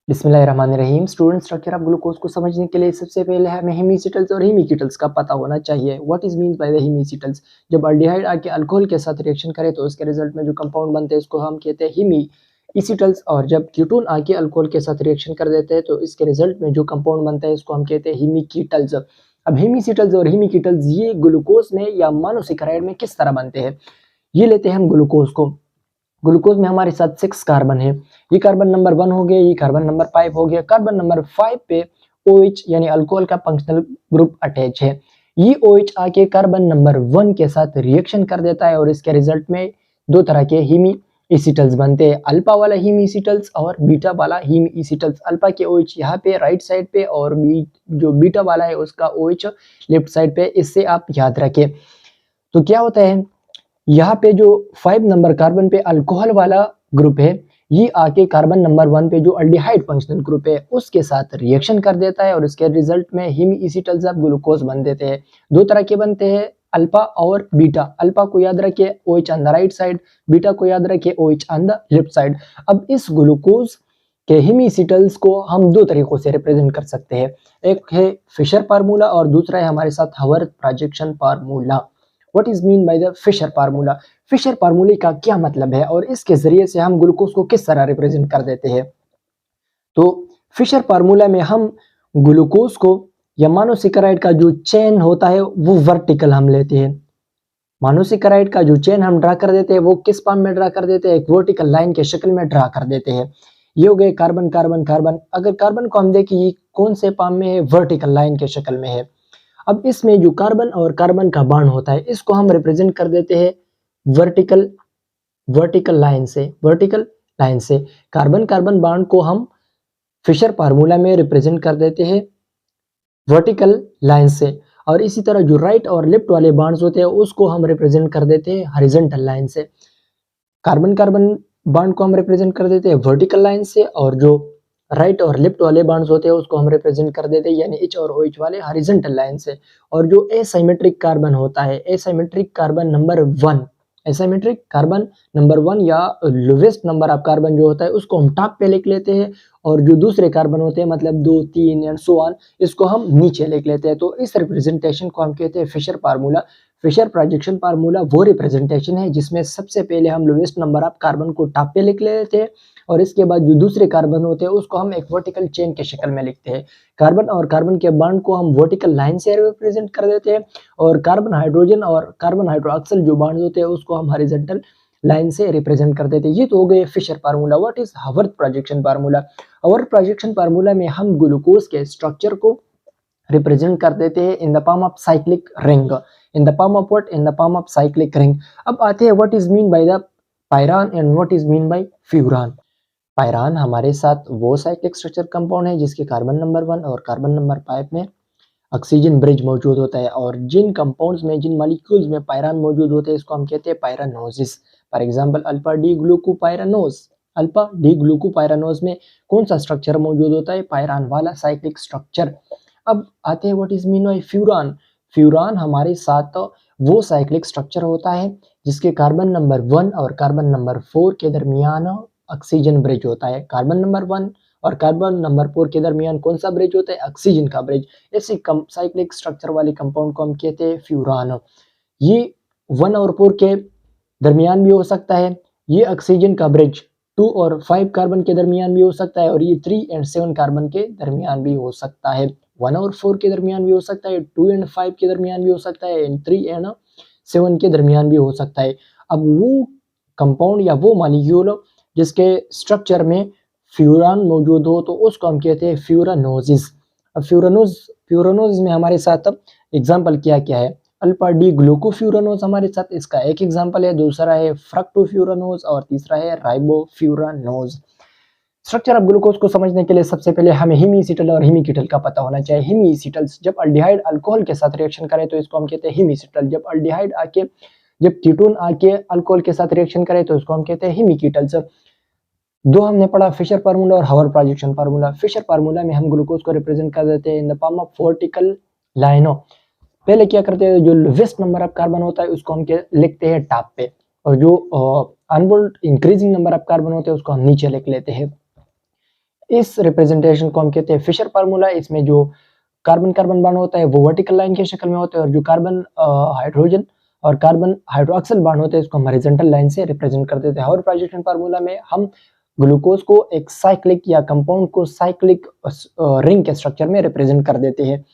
बिस्मिल्लाहिर्रहमानिर्रहीम। Student, structure of glucose को समझने के लिए सबसे पहले हमें हेमीसिटल्स और हेमीकीटल्स का पता होना चाहिए। What is mean by the hemiacetals? जब अल्डिहाइड आके अल्कोहल के साथ रिएक्शन करे तो उसके रिजल्ट में जो कंपाउंड बनते हैं उसको हम कहते हैं हेमीसिटल्स, और जब कीटोन आके अल्कोहल के साथ रिएक्शन कर देते हैं तो इसके रिजल्ट में जो कंपाउंड बनता है उसको हम कहते हैं हेमीकीटल्स। अब हेमीसिटल्स और हेमीकीटल्स ये ग्लूकोज में या मोनोसेकेराइड में किस तरह बनते हैं? ये लेते हैं हम ग्लूकोज को। ग्लूकोज में हमारे साथ 6 कार्बन है। ये कार्बन नंबर 1 हो गया, ये कार्बन नंबर 5 हो गया। कार्बन नंबर 5 पे OH यानी अल्कोहल का फंक्शनल ग्रुप अटैच है। ये OH आके कार्बन नंबर 1 के साथ रिएक्शन कर देता है और इसके रिजल्ट में दो तरह के हेमीएसिटल्स बनते हैं, अल्फा वाला हेमीएसिटल्स और बीटा वाला हेमीएसिटल्स। अल्फा के OH यहाँ पे राइट साइड पे और जो बीटा वाला है उसका OH लेफ्ट साइड पे। इससे आप याद रखें। तो क्या होता है, यहाँ पे जो 5 नंबर कार्बन पे अल्कोहल वाला ग्रुप है, ये आके कार्बन नंबर 1 पे जो अल्डिहाइड फंक्शनल ग्रुप है उसके साथ रिएक्शन कर देता है और इसके रिजल्ट में हेमीएसिटल्स ऑफ ग्लूकोज बन देते हैं। दो तरह के बनते हैं, अल्फा और बीटा। अल्फा को याद रखिए OH on the right side, beta को याद रखिए OH on the left side. अब इस ग्लूकोज के हेमीएसिटल्स को हम दो तरीकों से रिप्रेजेंट कर सकते हैं। एक है फिशर फार्मूला और दूसरा है हमारे साथ Haworth projection formula. What is mean by the Fischer formula? Fischer फार्मूले का क्या मतलब है और इसके जरिए से हम ग्लूकोज को किस तरह रिप्रेजेंट कर देते हैं? तो फिशर फार्मूला में हम ग्लूकोज को या मोनोसेकेराइड का जो चेन होता है वो वर्टिकल हम लेते हैं। मोनोसेकेराइड का जो चेन हम ड्रा कर देते हैं वो किस फॉर्म में ड्रा कर देते हैं? एक वर्टिकल लाइन के शक्ल में ड्रा कर देते हैं। ये हो गए कार्बन कार्बन कार्बन। अगर कार्बन को हम देखें ये कौन से फॉर्म में है? वर्टिकल लाइन के शक्ल में है। अब इसमें जो कार्बन और कार्बन का बॉन्ड होता है इसको हम रिप्रेजेंट कर देते हैं वर्टिकल वर्टिकल लाइन से। कार्बन कार्बन बॉन्ड को हम फिशर फार्मूला में रिप्रेजेंट कर देते हैं वर्टिकल लाइन से, और इसी तरह जो राइट और लेफ्ट वाले बॉन्ड्स होते हैं उसको हम रिप्रेजेंट कर देते हैं हॉरिजॉन्टल लाइन से। कार्बन कार्बन बॉन्ड को हम रिप्रेजेंट कर देते हैं वर्टिकल लाइन से, और जो राइट और लेफ्ट वाले बॉन्ड्स होते हैं उसको हम रिप्रेजेंट कर देते हैं यानी H और OH वाले हॉरिजॉन्टल लाइन से। और जो एसिमेट्रिक कार्बन होता है, asymmetric carbon number 1, asymmetric carbon number 1 या लोवेस्ट नंबर ऑफ कार्बन जो होता है उसको हम टॉप पे लिख लेते हैं, और जो दूसरे कार्बन होते हैं मतलब 2 3 एंड सो ऑन इसको हम नीचे लिख लेते हैं। तो इस रिप्रेजेंटेशन को हम कहते हैं Fischer formula. Fischer projection formula वो रिप्रेजेंटेशन है जिसमें सबसे पहले हम लोवेस्ट नंबर ऑफ कार्बन को टॉप पे लिख लेते हैं और इसके बाद जो दूसरे कार्बन होते हैं उसको हम एक वर्टिकल चेन के शक्ल में लिखते हैं। कार्बन और कार्बन के बॉन्ड को हम वर्टिकल लाइन से रिप्रेजेंट कर देते हैं, और कार्बन हाइड्रोजन और कार्बन हाइड्रोक्सिल जो बॉन्ड होते हैं उसको हम हॉरिजॉन्टल लाइन से रिप्रेजेंट कर देते हैं। ये तो हो गए Fischer formula. What is Haworth projection formula? Haworth projection formula में हम ग्लूकोज के स्ट्रक्चर को रिप्रेजेंट कर देते हैं in the form of cyclic ring. In the form of what? In the form of cyclic ring. अब आते हैं what is mean by the pyran and what is mean bye furan. Pyran हमारे साथ वो cyclic structure compound है जिसके carbon number 1 और carbon number 5 में ऑक्सीजन ब्रिज मौजूद होता है, और जिन कंपाउंड्स में जिन मॉलिक्यूल्स में पायरान मौजूद होते हैं इसको हम कहते हैं pyranosis. For example alpha D glucopyranose. Alpha D glucopyranose में कौन सा स्ट्रक्चर मौजूद होता है? पायरान वाला साइक्लिक स्ट्रक्चर। अब आते हैं what is mean bye furan. Furan हमारे साथ वो साइक्लिक स्ट्रक्चर होता है जिसके कार्बन नंबर 1 और कार्बन नंबर 4 के दरमियान ऑक्सीजन ब्रिज होता है। कार्बन नंबर 1 और कार्बन नंबर 4 के दरमियान कौन सा ब्रिज होता है? ऑक्सीजन का ब्रिज। ऐसे साइक्लिक स्ट्रक्चर वाले कंपाउंड को हम कहते हैं फ्यूरान। ये 1 और 4 के दरमियान भी हो सकता है, ये ऑक्सीजन का ब्रिज 2 और 5 कार्बन के दरमियान भी हो सकता है, और ये 3 एंड 7 कार्बन के दरमियान भी हो सकता है। 1 और 4 के दरमियान भी हो सकता है, 2 एंड 5 के दरमियान भी हो सकता है, एंड 3 एंड 7 के दरमियान भी हो सकता है। अब वो कंपाउंड या वो मॉलिक्यूल जिसके स्ट्रक्चर में फ्यूरान मौजूद हो तो उसको हम कहते हैं फ्यूरानोसिस। अब फ्यूरानोसिस में हमारे साथ एग्जाम्पल क्या क्या है? अल्फा डी ग्लूकोफ्यूरानोज हमारे साथ इसका एक एग्जाम्पल है, दूसरा है फ्रक्टोफ्यूरानोज और तीसरा है राइबोफ्यूरानोज। स्ट्रक्चर ऑफ ग्लूकोज को समझने के लिए सबसे पहले हमें हेमीसिटल और हेमीकीटल का पता होना चाहिए। हेमीसिटल्स जब अल्डिहाइड अल्कोहल के साथ रिएक्शन करे तो इसको हम कहते हैं हेमीसिटल। जब कीटोन आके अल्कोहल के साथ रिएक्शन करे तो इसको हम कहते हैं हेमीकीटल्स। दो हमने पढ़ा फिशर फार्मूला और Haworth projection formula. Fischer formula में हम ग्लूकोज को रिप्रेजेंट कर देते हैं in the form of vertical लाइनों। पहले क्या करते हैं, जो लोवेस्ट नंबर ऑफ कार्बन होता है उसको हम लिखते हैं टॉप पे, और जो unbold increasing number of carbon होते हैं उसको हम नीचे लिख लेते हैं। इस रिप्रेजेंटेशन को हम कहते हैं फिशर फार्मूला। इसमें जो कार्बन कार्बन बॉन्ड होता है वो वर्टिकल लाइन की शक्ल में होता है, और जो कार्बन हाइड्रोजन और कार्बन हाइड्रोक्सिल बॉन्ड होते हैं इसको हम हॉरिजॉन्टल लाइन से रिप्रेजेंट कर देते हैं। और प्रोजेक्शन फार्मूला में हम ग्लूकोज को एक साइक्लिक या कंपाउंड को साइक्लिक रिंग के स्ट्रक्चर में रिप्रेजेंट कर देते हैं।